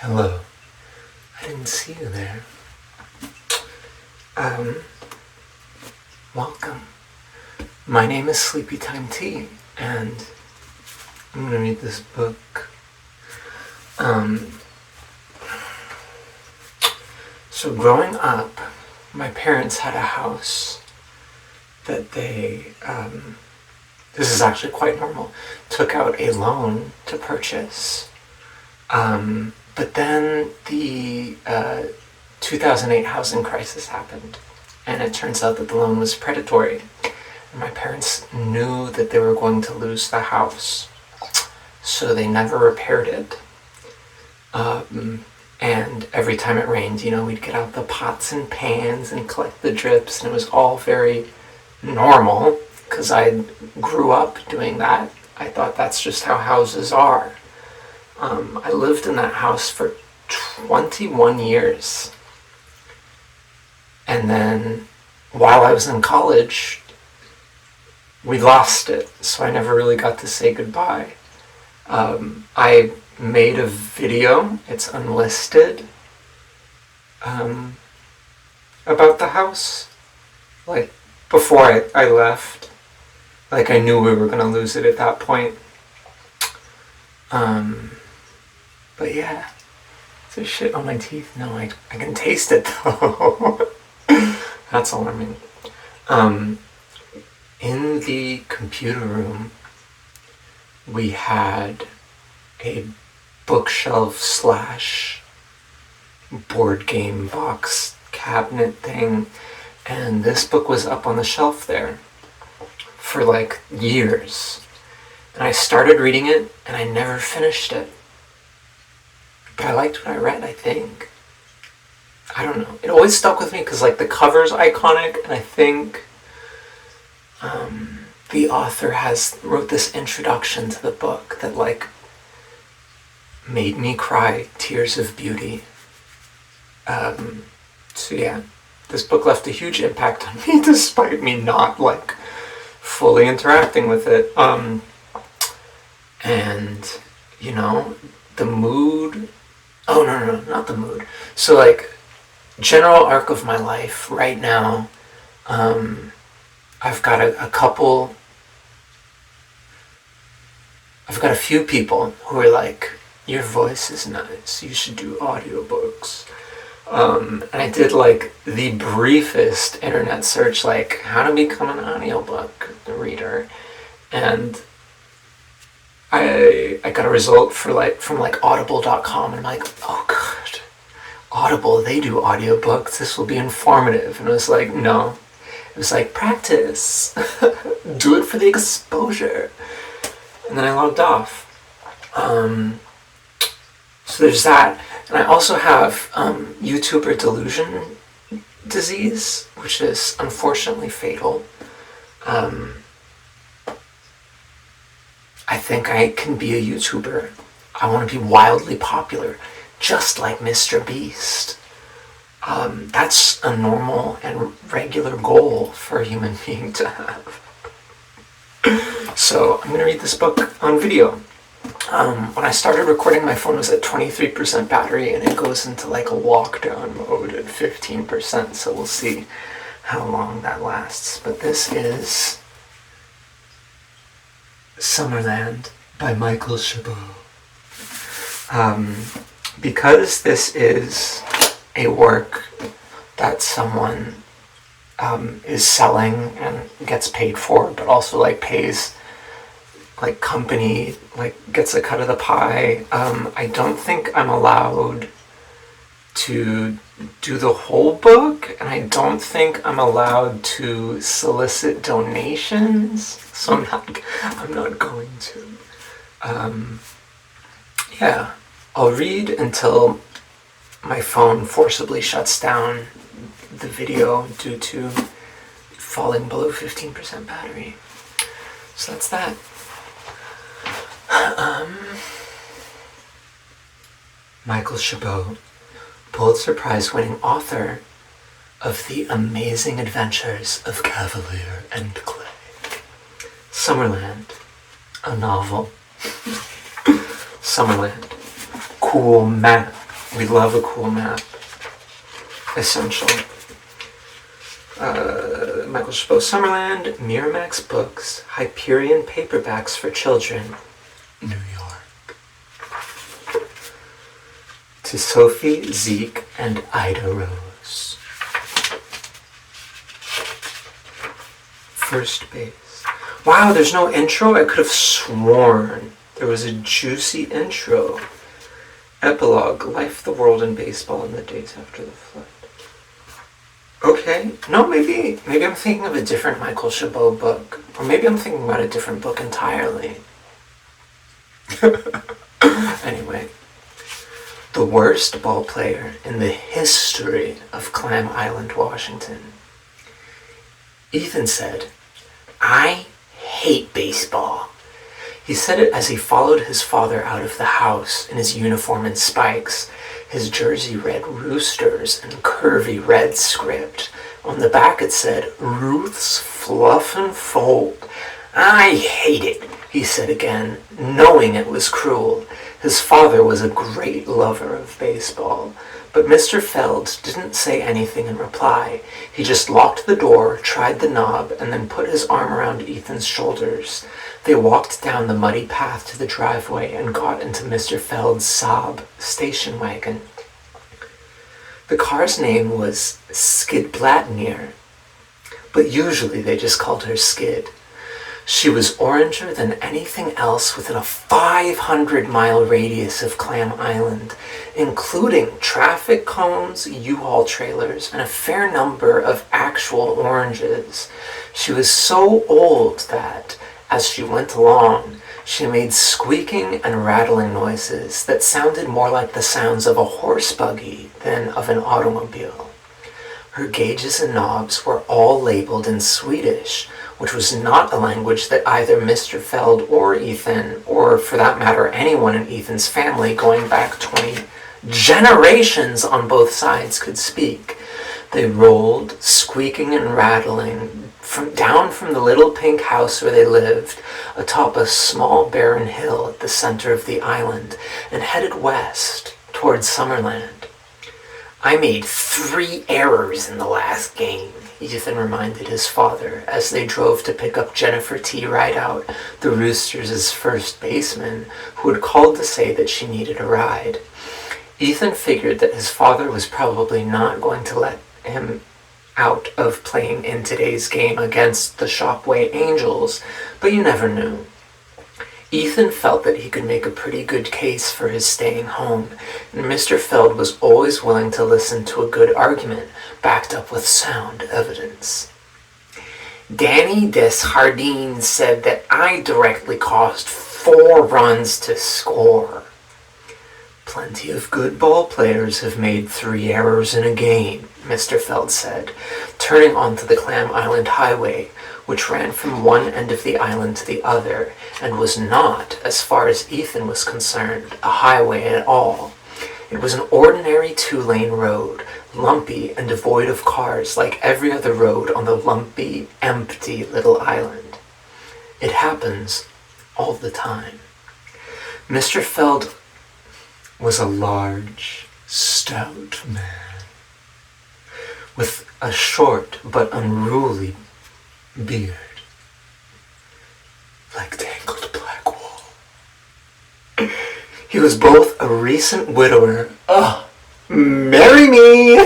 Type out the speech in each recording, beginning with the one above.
Hello. I didn't see you there. Welcome. My name is Sleepy Time Tea, and I'm gonna read this book. So growing up, my parents had a house that they, this is actually quite normal, took out a loan to purchase. But then the 2008 housing crisis happened, and it turns out that the loan was predatory. And my parents knew that they were going to lose the house, so they never repaired it. And every time it rained, we'd get out the pots and pans and collect the drips, and it was all very normal, because I grew up doing that. I thought that's just how houses are. I lived in that house for 21 years. And then while I was in college, we lost it, so I never really got to say goodbye. I made a video, it's unlisted, about the house. Like, before I left. Like, I knew we were going to lose it at that point. But yeah, there's shit on my teeth. No, I can taste it though. That's alarming. In the computer room, we had a bookshelf / board game box cabinet thing, and this book was up on the shelf there for like years. And I started reading it, and I never finished it. But I liked what I read, I think. I don't know. It always stuck with me because, like, the cover's iconic, and I think the author wrote this introduction to the book that, like, made me cry tears of beauty. So yeah, this book left a huge impact on me, despite me not, like, fully interacting with it. And, the mood... Oh, no, not the mood. So, like, general arc of my life right now, I've got a few people who are like, your voice is nice, you should do audiobooks. And I did, like, the briefest internet search, like, how to become an audiobook reader. And I got a result from audible.com, and I'm like, oh god, Audible, they do audiobooks, this will be informative. And it was like, no. It was like, practice. Do it for the exposure. And then I logged off. So there's that. And I also have YouTuber delusion disease, which is unfortunately fatal. I think I can be a YouTuber. I want to be wildly popular, just like Mr. Beast. That's a normal and regular goal for a human being to have. So I'm going to read this book on video. When I started recording, my phone was at 23% battery, and it goes into like a lockdown mode at 15%, so we'll see how long that lasts. But this is Summerland by Michael Chabot. Because this is a work that someone is selling and gets paid for, but also like pays, like, company, like, gets a cut of the pie, I don't think I'm allowed to do the whole book, and I don't think I'm allowed to solicit donations, so I'm not going to. Yeah, I'll read until my phone forcibly shuts down the video due to falling below 15% battery. So that's that. Michael Chabot, Pulitzer Prize-winning author of The Amazing Adventures of Cavalier and Clay. Summerland, a novel. Summerland. Cool map. We love a cool map. Essential. Michael Chabot Summerland, Miramax Books, Hyperion Paperbacks for Children, New York. To Sophie, Zeke, and Ida Rose. First base. Wow, there's no intro? I could have sworn there was a juicy intro. Epilogue, Life, the World, and Baseball in the Days After the Flood. Okay. No, maybe I'm thinking of a different Michael Chabot book. Or maybe I'm thinking about a different book entirely. Anyway. The worst ball player in the history of Clam Island, Washington. Ethan said, "I hate baseball." He said it as he followed his father out of the house in his uniform and spikes, his jersey read Roosters in curvy red script. On the back it said, "Ruth's Fluff and Fold." "I hate it," he said again, knowing it was cruel. His father was a great lover of baseball, but Mr. Feld didn't say anything in reply. He just locked the door, tried the knob, and then put his arm around Ethan's shoulders. They walked down the muddy path to the driveway and got into Mr. Feld's Saab station wagon. The car's name was Skid Blatnier, but usually they just called her Skid. She was oranger than anything else within a 500-mile radius of Clam Island, including traffic cones, U-Haul trailers, and a fair number of actual oranges. She was so old that, as she went along, she made squeaking and rattling noises that sounded more like the sounds of a horse buggy than of an automobile. Her gauges and knobs were all labeled in Swedish, which was not a language that either Mr. Feld or Ethan, or for that matter anyone in Ethan's family going back 20 generations on both sides could speak. They rolled, squeaking and rattling, down from the little pink house where they lived, atop a small barren hill at the center of the island, and headed west towards Summerland. "I made 3 errors in the last game," Ethan reminded his father as they drove to pick up Jennifer T. Rideout, the Roosters' first baseman, who had called to say that she needed a ride. Ethan figured that his father was probably not going to let him out of playing in today's game against the Shopway Angels, but you never knew. Ethan felt that he could make a pretty good case for his staying home, and Mr. Feld was always willing to listen to a good argument, backed up with sound evidence. "Danny Deshardine said that I directly caused 4 runs to score." "Plenty of good ball players have made 3 errors in a game," Mr. Feld said, turning onto the Clam Island Highway, which ran from one end of the island to the other, and was not, as far as Ethan was concerned, a highway at all. It was an ordinary 2-lane road, lumpy and devoid of cars like every other road on the lumpy, empty little island. It happens all the time. Mr. Feld was a large, stout man, with a short but unruly beard, like tangled black wool. He was both a recent widower, marry me,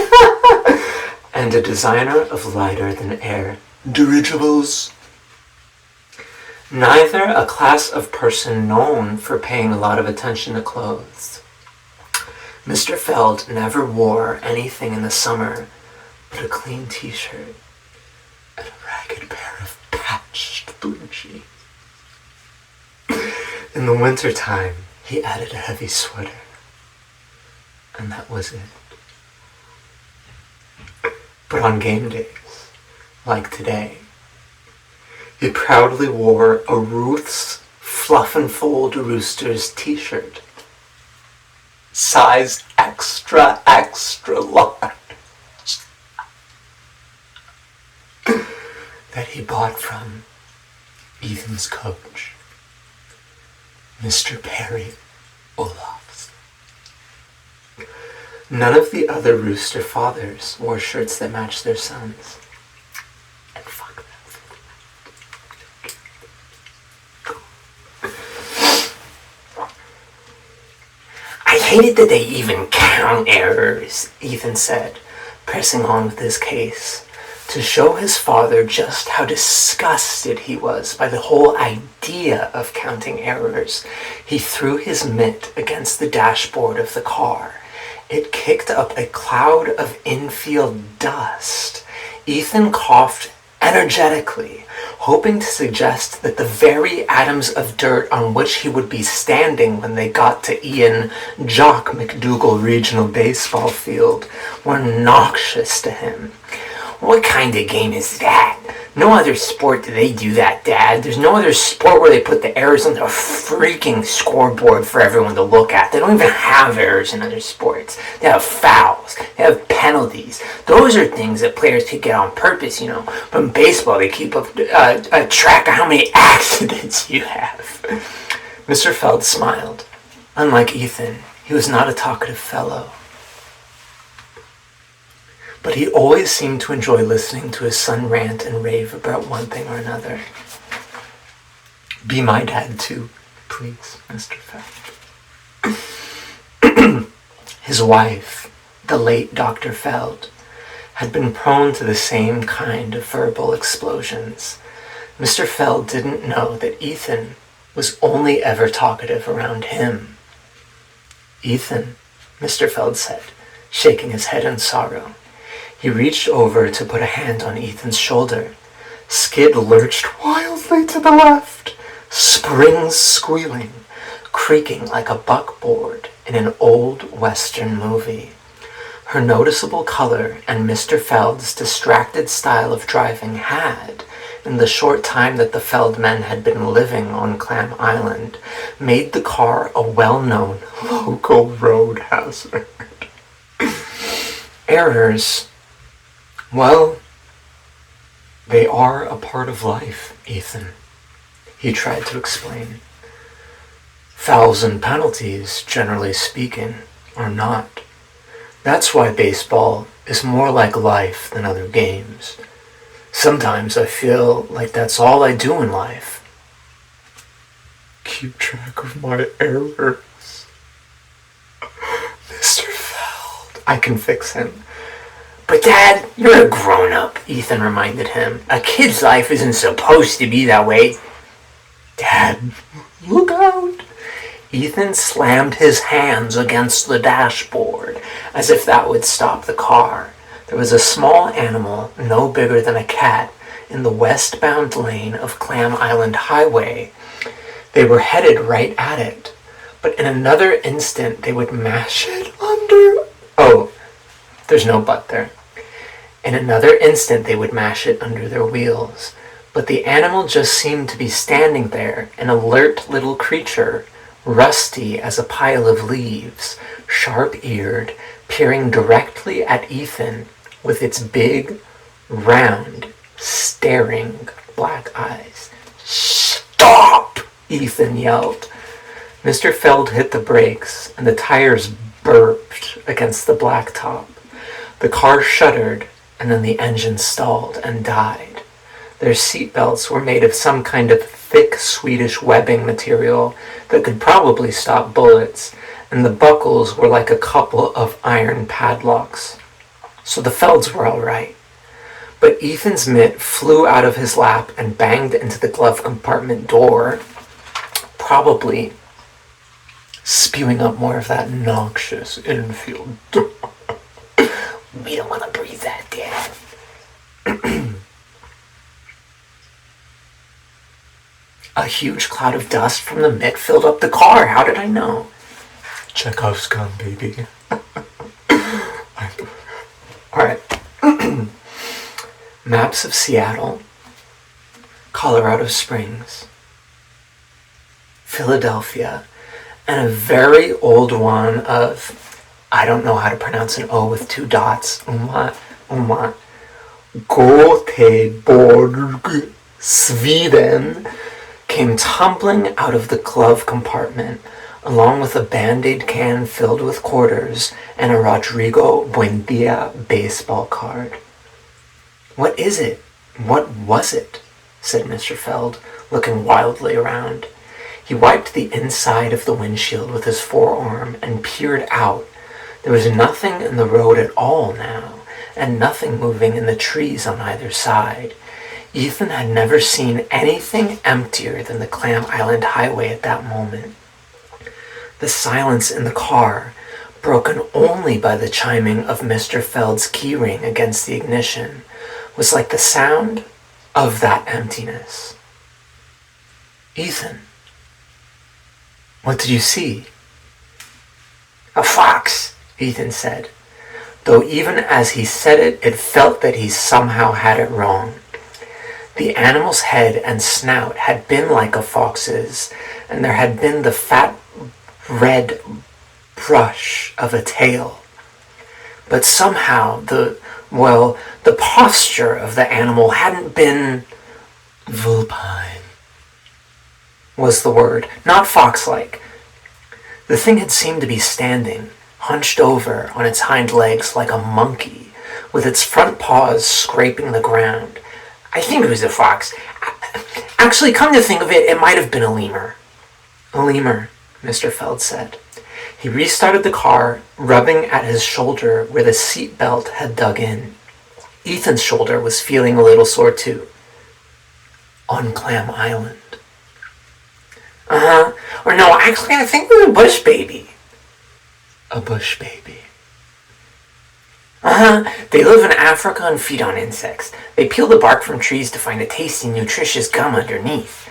and a designer of lighter-than-air dirigibles. Neither a class of person known for paying a lot of attention to clothes. Mr. Feld never wore anything in the summer but a clean t-shirt and a ragged pair of patched blue jeans. In the wintertime, he added a heavy sweater, and that was it. But on game days, like today, he proudly wore a Ruth's Fluff and Fold Roosters t-shirt, size extra, extra large, that he bought from Ethan's coach, Mr. Perry Olofs. None of the other rooster fathers wore shirts that matched their sons. And fuck that. I hated that they even count errors, Ethan said, pressing on with his case, to show his father just how disgusted he was by the whole idea of counting errors. He threw his mitt against the dashboard of the car. It kicked up a cloud of infield dust. Ethan coughed energetically, hoping to suggest that the very atoms of dirt on which he would be standing when they got to Ian Jock McDougal Regional Baseball Field were noxious to him. What kind of game is that? No other sport do they do that, Dad. There's no other sport where they put the errors on the freaking scoreboard for everyone to look at. They don't even have errors in other sports. They have fouls. They have penalties. Those are things that players could get on purpose, you know. But in baseball, they keep a track of how many accidents you have. Mr. Feld smiled. Unlike Ethan, he was not a talkative fellow. But he always seemed to enjoy listening to his son rant and rave about one thing or another. Be my dad too, please, Mr. Feld. His wife, the late Dr. Feld, had been prone to the same kind of verbal explosions. Mr. Feld didn't know that Ethan was only ever talkative around him. Ethan, Mr. Feld said, shaking his head in sorrow. He reached over to put a hand on Ethan's shoulder. Skid lurched wildly to the left, springs squealing, creaking like a buckboard in an old Western movie. Her noticeable color and Mr. Feld's distracted style of driving had, in the short time that the Feld men had been living on Clam Island, made the car a well-known local road hazard. Errors, well, they are a part of life, Ethan, he tried to explain. Fouls and penalties, generally speaking, are not. That's why baseball is more like life than other games. Sometimes I feel like that's all I do in life. Keep track of my errors. Mr. Feld, I can fix him. But Dad, you're a grown-up, Ethan reminded him. A kid's life isn't supposed to be that way. Dad, look out. Ethan slammed his hands against the dashboard, as if that would stop the car. There was a small animal, no bigger than a cat, in the westbound lane of Clam Island Highway. They were headed right at it, but in another instant they would mash it under... Oh, there's no but there. In another instant they would mash it under their wheels, but the animal just seemed to be standing there, an alert little creature, rusty as a pile of leaves, sharp-eared, peering directly at Ethan with its big, round, staring black eyes. Stop! Ethan yelled. Mr. Feld hit the brakes, and the tires burped against the blacktop. The car shuddered, and then the engine stalled and died. Their seatbelts were made of some kind of thick Swedish webbing material that could probably stop bullets, and the buckles were like a couple of iron padlocks. So the Felds were all right. But Ethan's mitt flew out of his lap and banged into the glove compartment door, probably spewing up more of that noxious infield. We don't want to breathe that, Dad. A huge cloud of dust from the mitt filled up the car. How did I know? Chekhov's gun, baby. Alright. Maps of Seattle, Colorado Springs, Philadelphia, and a very old one of, I don't know how to pronounce an O with 2 dots. Göteborg, Sweden, came tumbling out of the glove compartment, along with a Band-Aid can filled with quarters and a Rodrigo Buendia baseball card. "What is it? What was it?" said Mr. Feld, looking wildly around. He wiped the inside of the windshield with his forearm and peered out. There was nothing in the road at all now, and nothing moving in the trees on either side. Ethan had never seen anything emptier than the Clam Island highway at that moment. The silence in the car, broken only by the chiming of Mr. Feld's keyring against the ignition, was like the sound of that emptiness. "Ethan, what did you see?" "A fox," Ethan said, though even as he said it, it felt that he somehow had it wrong. The animal's head and snout had been like a fox's, and there had been the fat red brush of a tail. But somehow the posture of the animal hadn't been vulpine, was the word, not fox-like. The thing had seemed to be standing, hunched over on its hind legs like a monkey, with its front paws scraping the ground. "I think it was a fox. Actually, come to think of it, it might have been a lemur." "A lemur," Mr. Feld said. He restarted the car, rubbing at his shoulder where the seat belt had dug in. Ethan's shoulder was feeling a little sore too. "On Clam Island." "Uh-huh. Or no, actually, I think it was a bush baby." "A bush baby." "Uh-huh. They live in Africa and feed on insects. They peel the bark from trees to find a tasty, nutritious gum underneath."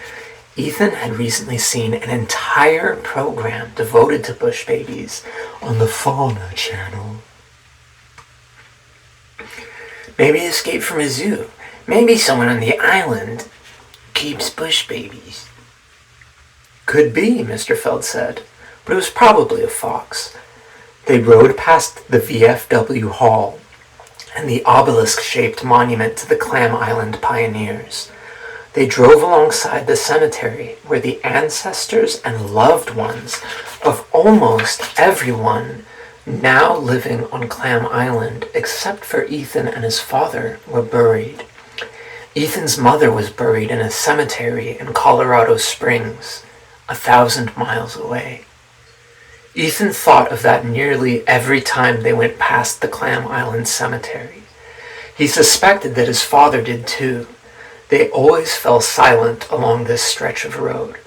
Ethan had recently seen an entire program devoted to bush babies on the Fauna Channel. "Maybe it escaped from a zoo. Maybe someone on the island keeps bush babies." "Could be," Mr. Feld said, but it was probably a fox. They rode past the VFW Hall and the obelisk-shaped monument to the Clam Island pioneers. They drove alongside the cemetery where the ancestors and loved ones of almost everyone now living on Clam Island, except for Ethan and his father, were buried. Ethan's mother was buried in a cemetery in Colorado Springs, 1,000 miles away. Ethan thought of that nearly every time they went past the Clam Island cemetery. He suspected that his father did too. They always fell silent along this stretch of road.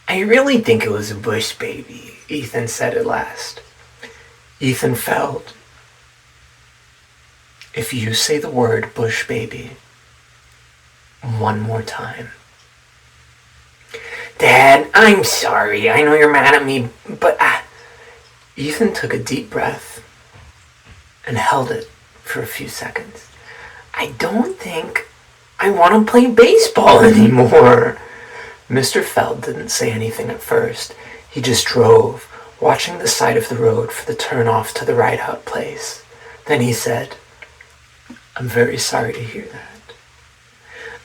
"I really think it was a bush baby," Ethan said at last. "Ethan Feld, if you say the word bush baby one more time." "Dad, I'm sorry. I know you're mad at me, but Ethan took a deep breath and held it for a few seconds. "I don't think I want to play baseball anymore." Mr. Feld didn't say anything at first. He just drove, watching the side of the road for the turnoff to the Ride Hut place. Then he said, "I'm very sorry to hear that."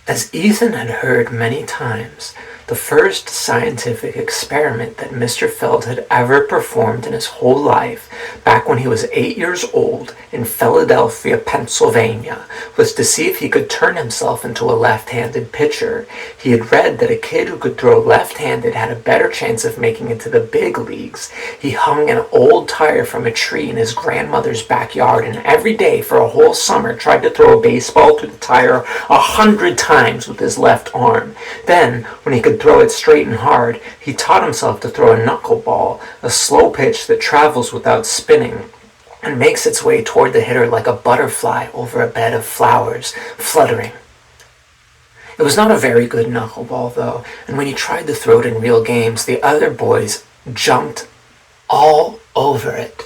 As Ethan had heard many times, the first scientific experiment that Mr. Feld had ever performed in his whole life, back when he was 8 years old in Philadelphia, Pennsylvania, was to see if he could turn himself into a left-handed pitcher. He had read that a kid who could throw left-handed had a better chance of making it to the big leagues. He hung an old tire from a tree in his grandmother's backyard, and every day for a whole summer tried to throw a baseball through the tire 100 times with his left arm. Then, when he could throw it straight and hard, he taught himself to throw a knuckleball, a slow pitch that travels without spinning and makes its way toward the hitter like a butterfly over a bed of flowers, fluttering. It was not a very good knuckleball, though, and when he tried to throw it in real games, the other boys jumped all over it.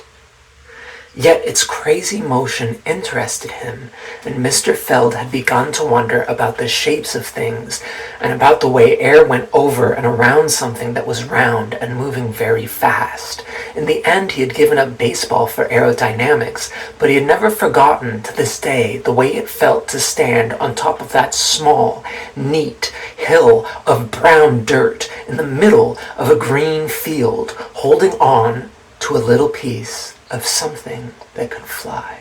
Yet its crazy motion interested him, and Mr. Feld had begun to wonder about the shapes of things and about the way air went over and around something that was round and moving very fast. In the end, he had given up baseball for aerodynamics, but he had never forgotten to this day the way it felt to stand on top of that small, neat hill of brown dirt in the middle of a green field, holding on to a little piece of something that could fly.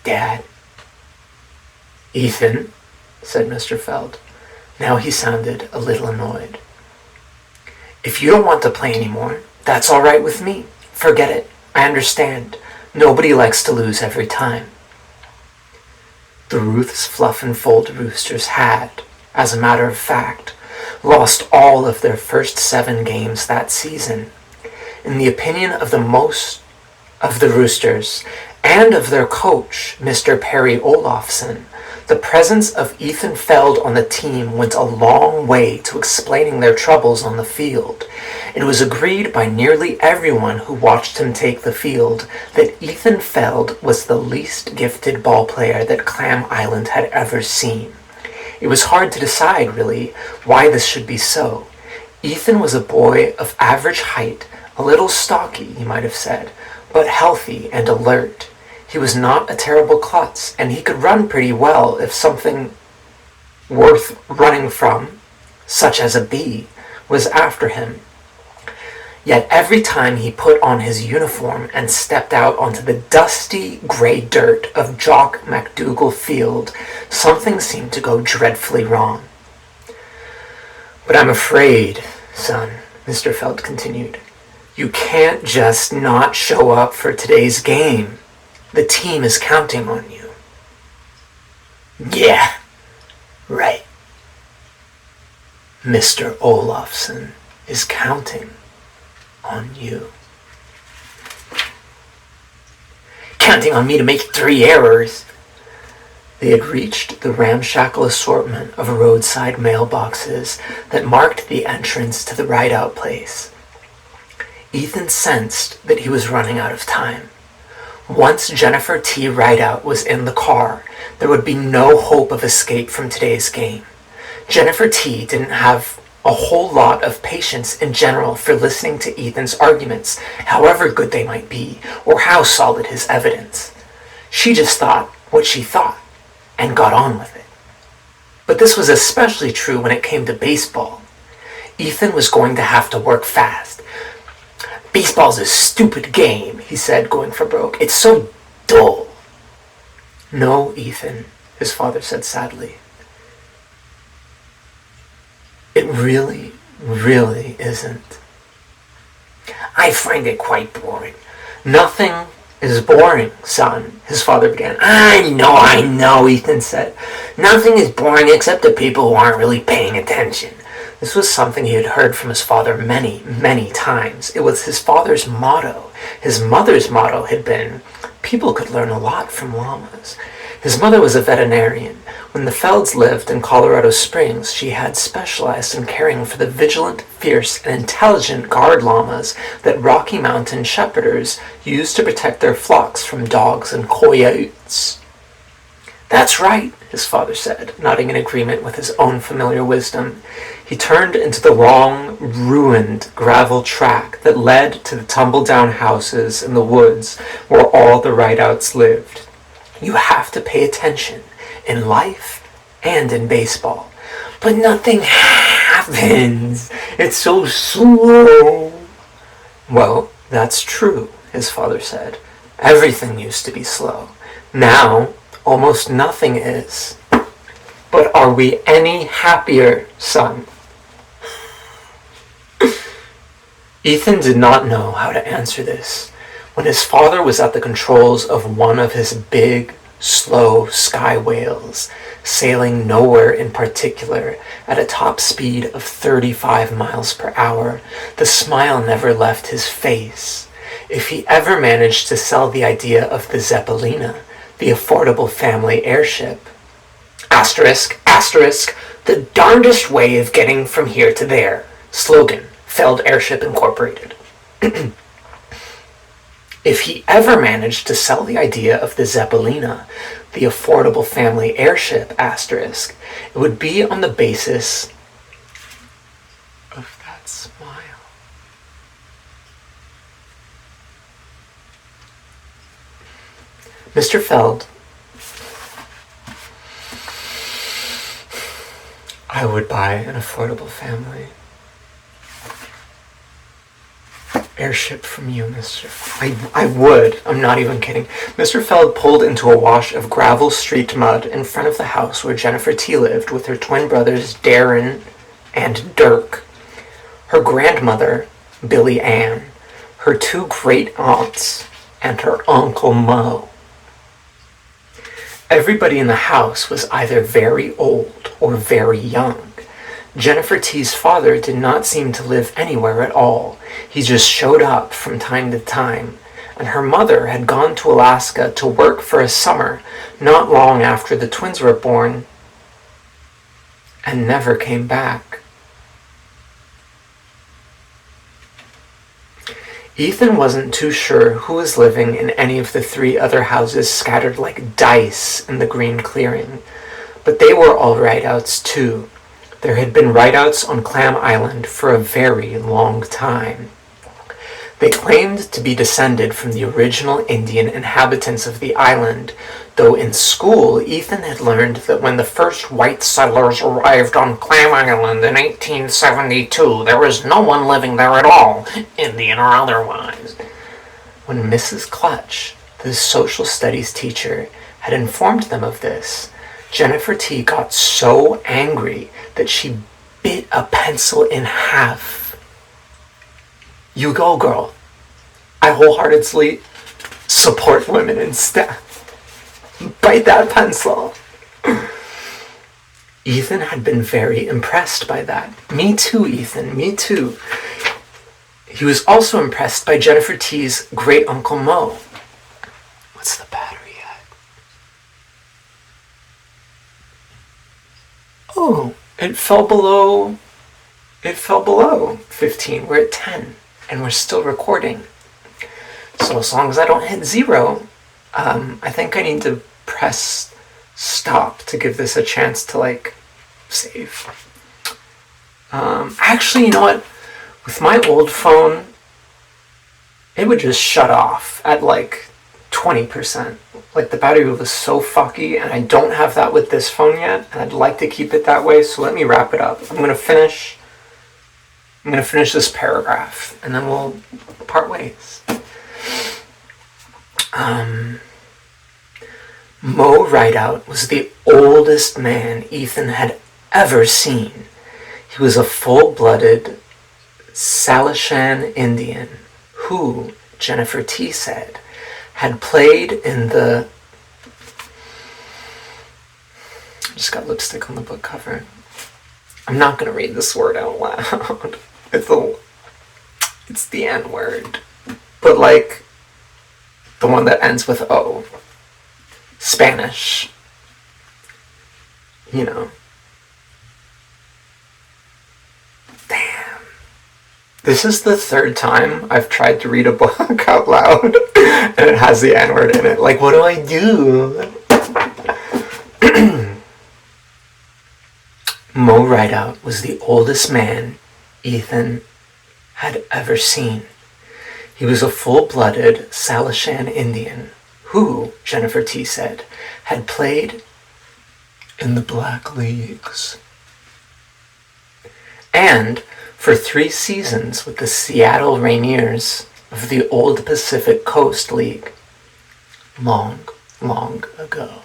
"Dad." "Ethan," said Mr. Feld. Now he sounded a little annoyed. "If you don't want to play anymore, that's all right with me. Forget it. I understand. Nobody likes to lose every time." The Ruth's Fluff and Fold Roosters had, as a matter of fact, lost all of their first 7 games that season. In the opinion of the most of the Roosters and of their coach, Mr. Perry Olofsson, the presence of Ethan Feld on the team went a long way to explaining their troubles on the field. It was agreed by nearly everyone who watched him take the field that Ethan Feld was the least gifted ball player that Clam Island had ever seen. It was hard to decide, really, why this should be so. Ethan was a boy of average height, a little stocky, you might have said, but healthy and alert. He was not a terrible klutz, and he could run pretty well if something worth running from, such as a bee, was after him. Yet every time he put on his uniform and stepped out onto the dusty gray dirt of Jock MacDougall Field, something seemed to go dreadfully wrong. "But I'm afraid, son," Mr. Feld continued, "you can't just not show up for today's game. The team is counting on you." "Yeah, right. Mr. Olofsson is counting on you." "Counting on me to make 3 errors." They had reached the ramshackle assortment of roadside mailboxes that marked the entrance to the ride-out place. Ethan sensed that he was running out of time. Once Jennifer T. Rideout was in the car, there would be no hope of escape from today's game. Jennifer T. didn't have a whole lot of patience in general for listening to Ethan's arguments, however good they might be, or how solid his evidence. She just thought what she thought, and got on with it. But this was especially true when it came to baseball. Ethan was going to have to work fast. "Baseball's a stupid game," he said, going for broke. "It's so dull." "No, Ethan," his father said sadly. "It really, really isn't." "I find it quite boring." "Nothing is boring, son," his father began. I know, Ethan said. "Nothing is boring except the people who aren't really paying attention." This was something he had heard from his father many, many times. It was his father's motto. His mother's motto had been, "People could learn a lot from llamas." His mother was a veterinarian. When the Felds lived in Colorado Springs, she had specialized in caring for the vigilant, fierce, and intelligent guard llamas that Rocky Mountain shepherders used to protect their flocks from dogs and coyotes. "That's right," his father said, nodding in agreement with his own familiar wisdom. He turned into the long, ruined gravel track that led to the tumble-down houses in the woods where all the Rideouts lived. "You have to pay attention in life and in baseball." "But nothing happens. It's so slow." "Well, that's true," his father said. "Everything used to be slow. Now, almost nothing is. But are we any happier, son?" Ethan did not know how to answer this. When his father was at the controls of one of his big, slow sky whales, sailing nowhere in particular at a top speed of 35 miles per hour, the smile never left his face. If he ever managed to sell the idea of the Zeppelina, the affordable family airship, asterisk, the darndest way of getting from here to there, slogan, Feld Airship Incorporated. If he ever managed to sell the idea of the Zeppelina, the affordable family airship asterisk, it would be on the basis of that smile. Mr. Feld, I would buy an affordable family airship from you, Mr. I would. I'm not even kidding. Mr. Feld pulled into a wash of gravel street mud in front of the house where Jennifer T. lived with her twin brothers Darren and Dirk, her grandmother, Billy Ann, her two great aunts, and her Uncle Mo. Everybody in the house was either very old or very young. Jennifer T.'s father did not seem to live anywhere at all. He just showed up from time to time, and her mother had gone to Alaska to work for a summer not long after the twins were born and never came back. Ethan wasn't too sure who was living in any of the three other houses scattered like dice in the green clearing, but they were all rideouts too. There had been rideouts on Clam Island for a very long time. They claimed to be descended from the original Indian inhabitants of the island, though in school Ethan had learned that when the first white settlers arrived on Clam Island in 1872, there was no one living there at all, Indian or otherwise. When Mrs. Clutch, the social studies teacher, had informed them of this, Jennifer T. got so angry that she bit a pencil in half. You go, girl. I wholeheartedly support women in STEM. Bite that pencil. Ethan had been very impressed by that. Me too, Ethan, me too. He was also impressed by Jennifer T.'s great Uncle Mo. What's the battery at? Oh, it fell below 15. We're at 10, and we're still recording. So as long as I don't hit 0, I think I need to press stop to give this a chance to, save. Actually, you know what? With my old phone, it would just shut off at, 20%. The battery was so fucky, and I don't have that with this phone yet, and I'd like to keep it that way, so let me wrap it up. I'm gonna finish this paragraph, and then we'll part ways. Mo Rideout was the oldest man Ethan had ever seen. He was a full-blooded Salishan Indian who, Jennifer T. said, had played in the... I just got lipstick on the book cover. I'm not going to read this word out loud. It's the N word. But the one that ends with O. Spanish. You know. Damn. This is the third time I've tried to read a book out loud, and it has the N-word in it. What do I do? Mo Rideout was the oldest man Ethan had ever seen. He was a full-blooded Salishan Indian who, Jennifer T. said, had played in the Black Leagues. And for 3 seasons with the Seattle Rainiers of the old Pacific Coast League. Long, long ago.